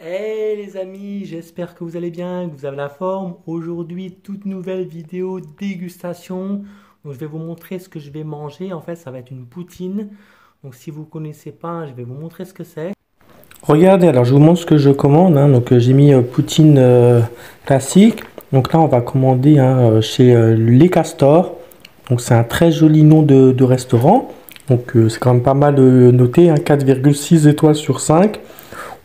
Hey les amis, j'espère que vous allez bien, que vous avez la forme. Aujourd'hui, toute nouvelle vidéo dégustation. Donc, je vais vous montrer ce que je vais manger. En fait, ça va être une poutine. Donc si vous ne connaissez pas, je vais vous montrer ce que c'est. Regardez, alors je vous montre ce que je commande. Donc j'ai mis poutine classique. Donc là, on va commander chez Les Castors. Donc c'est un très joli nom de restaurant. Donc c'est quand même pas mal noté, 4,6 étoiles sur 5.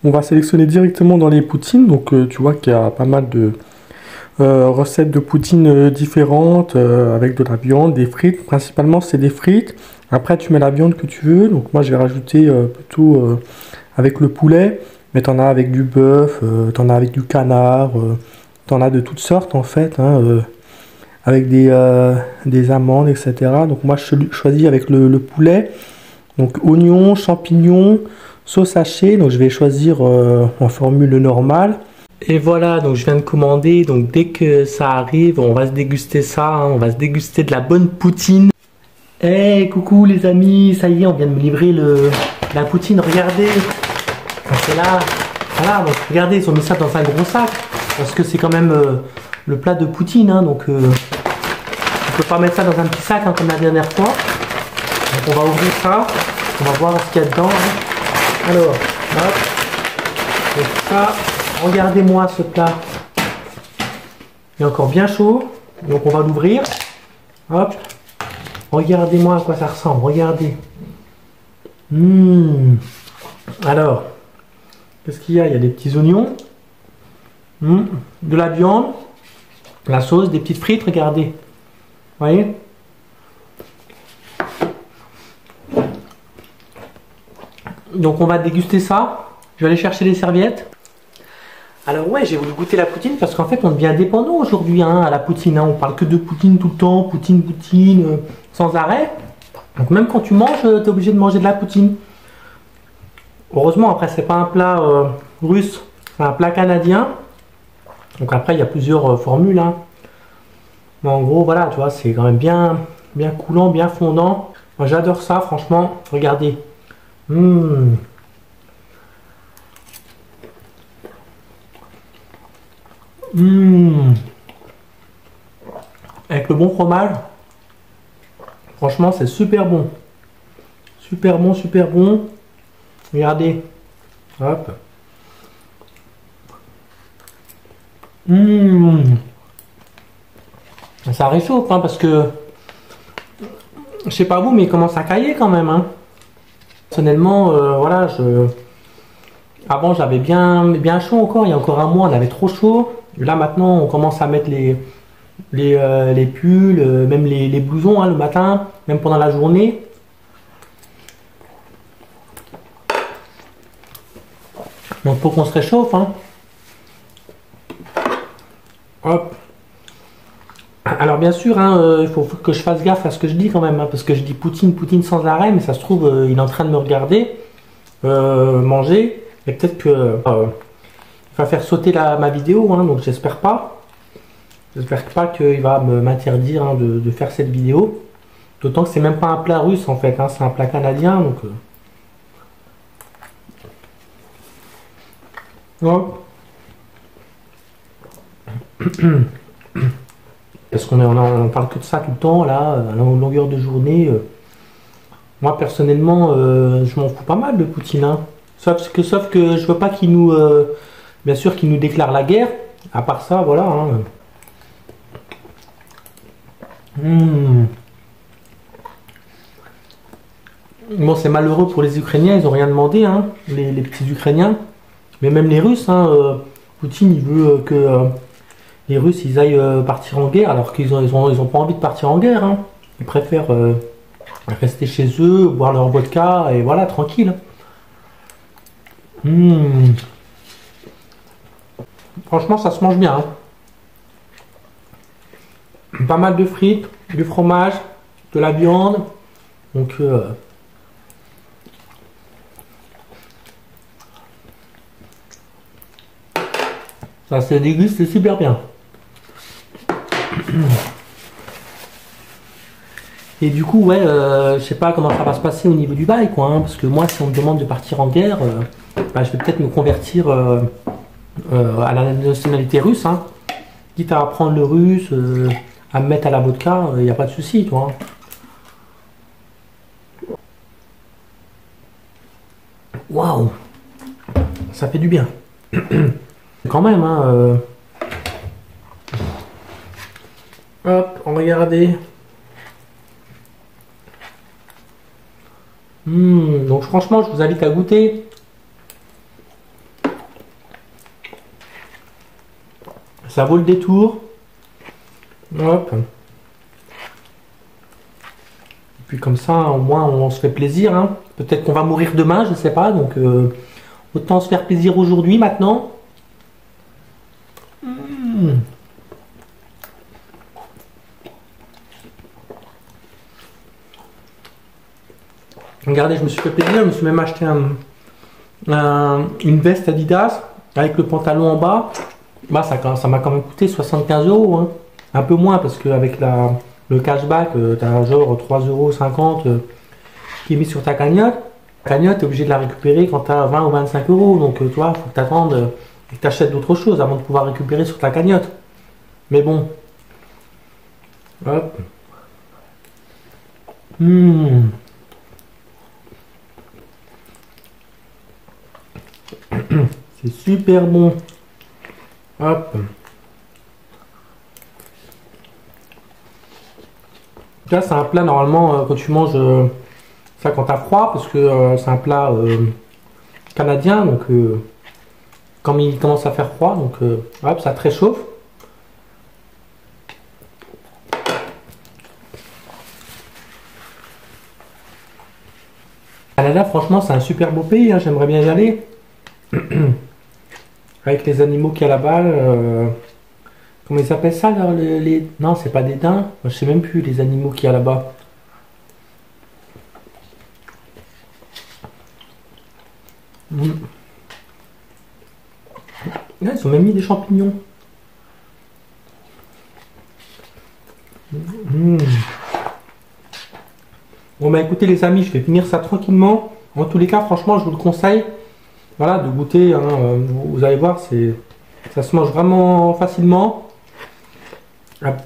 On va sélectionner directement dans les poutines. Donc tu vois qu'il y a pas mal de recettes de poutines différentes avec de la viande, des frites. Principalement c'est des frites. Après tu mets la viande que tu veux. Donc moi je vais rajouter plutôt avec le poulet. Mais t'en as avec du bœuf, t'en as avec du canard, t'en as de toutes sortes en fait. Avec des amandes, etc. Donc moi je choisis avec le poulet. Donc oignons, champignons, sauce hachée. Donc je vais choisir en formule normale. Et voilà, donc je viens de commander. Donc dès que ça arrive, on va se déguster ça. On va se déguster de la bonne poutine. Hey, coucou les amis, ça y est, on vient de me livrer la poutine. Regardez, c'est là. Voilà, donc regardez, ils ont mis ça dans un gros sac. Parce que c'est quand même le plat de poutine. Donc on peut pas mettre ça dans un petit sac comme la dernière fois. Donc on va ouvrir ça. On va voir ce qu'il y a dedans. Alors, hop. Donc ça, regardez-moi ce plat. Il est encore bien chaud. Donc on va l'ouvrir. Hop. Regardez-moi à quoi ça ressemble. Regardez. Alors, qu'est-ce qu'il y a? Il y a des petits oignons. De la viande. La sauce, des petites frites. Regardez. Vous voyez? Donc on va déguster ça. Je vais aller chercher les serviettes. Alors ouais, j'ai voulu goûter la poutine parce qu'en fait on devient dépendant aujourd'hui à la poutine. On parle que de poutine tout le temps, poutine, sans arrêt. Donc même quand tu manges, tu es obligé de manger de la poutine. Heureusement après c'est pas un plat russe, c'est un plat canadien. Donc après il y a plusieurs formules. Mais en gros voilà, tu vois, c'est quand même bien coulant, bien fondant. Moi j'adore ça franchement, regardez. Avec le bon fromage, franchement c'est super bon. Super bon, super bon. Regardez. Hop. Ça réchauffe parce que je sais pas vous, mais il commence à cailler quand même. Personnellement, voilà, avant j'avais bien chaud encore. Il y a encore un mois, on avait trop chaud. Là maintenant, on commence à mettre les pulls, même les blousons le matin, même pendant la journée. Donc faut qu'on se réchauffe. Hop. Alors bien sûr, il faut que je fasse gaffe à ce que je dis quand même, parce que je dis poutine sans arrêt, mais ça se trouve, il est en train de me regarder manger, et peut-être que il va faire sauter ma vidéo, donc j'espère pas. J'espère pas qu'il va m'interdire de faire cette vidéo. D'autant que c'est même pas un plat russe en fait, c'est un plat canadien, donc. Hop. Parce on parle que de ça tout le temps, là, à longueur de journée. Moi, personnellement, je m'en fous pas mal de Poutine. Sauf que je veux pas qu'il nous... bien sûr qu'il nous déclare la guerre. À part ça, voilà. Bon, c'est malheureux pour les Ukrainiens, ils ont rien demandé, les petits Ukrainiens. Mais même les Russes, Poutine, il veut que... les Russes, ils aillent partir en guerre alors qu'ils ont pas envie de partir en guerre. Ils préfèrent rester chez eux, boire leur vodka et voilà, tranquille. Franchement, ça se mange bien. Pas mal de frites, du fromage, de la viande. Donc, ça se déguste, c'est super bien. Et du coup, ouais, je sais pas comment ça va se passer au niveau du bail, parce que moi, si on me demande de partir en guerre, bah, je vais peut-être me convertir à la nationalité russe. Hein. Quitte à apprendre le russe, à me mettre à la vodka, il n'y a pas de souci, toi. Hein. Waouh, ça fait du bien. Quand même, hein. Hop, on va regarder. Donc franchement, je vous invite à goûter. Ça vaut le détour. Hop. Et puis comme ça, au moins, on se fait plaisir. Hein. Peut-être qu'on va mourir demain, je ne sais pas. Donc autant se faire plaisir aujourd'hui, maintenant. Regardez, je me suis fait plaisir. Je me suis même acheté une veste Adidas avec le pantalon en bas. Bah, ça m'a quand même coûté 75 €. Hein. Un peu moins parce qu'avec le cashback, tu as genre 3,50 € qui est mis sur ta cagnotte. La cagnotte, tu es obligé de la récupérer quand tu as 20 ou 25 €. Donc, tu vois, il faut que tu attendes et que tu achètes d'autres choses avant de pouvoir récupérer sur ta cagnotte. Mais bon. Hop. C'est super bon. Hop. Là, c'est un plat normalement quand tu manges ça quand t'as froid, parce que c'est un plat canadien, donc quand il commence à faire froid, donc hop, ça te réchauffe. Canada, franchement, c'est un super beau pays, hein, j'aimerais bien y aller. Avec les animaux qu'il y a là-bas. Comment ils appellent ça là, Non, c'est pas des daims. Je sais même plus les animaux qu'il y a là-bas. Là, ils ont même mis des champignons. Bon bah écoutez les amis, je vais finir ça tranquillement. En tous les cas, franchement, je vous le conseille. Voilà, de goûter. Hein, vous allez voir, ça se mange vraiment facilement.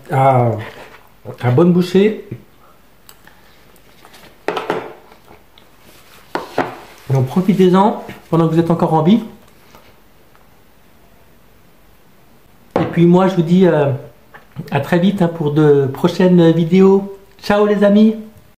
À bonne bouchée. Donc profitez-en pendant que vous êtes encore en vie. Et puis moi je vous dis à très vite hein, pour de prochaines vidéos. Ciao les amis!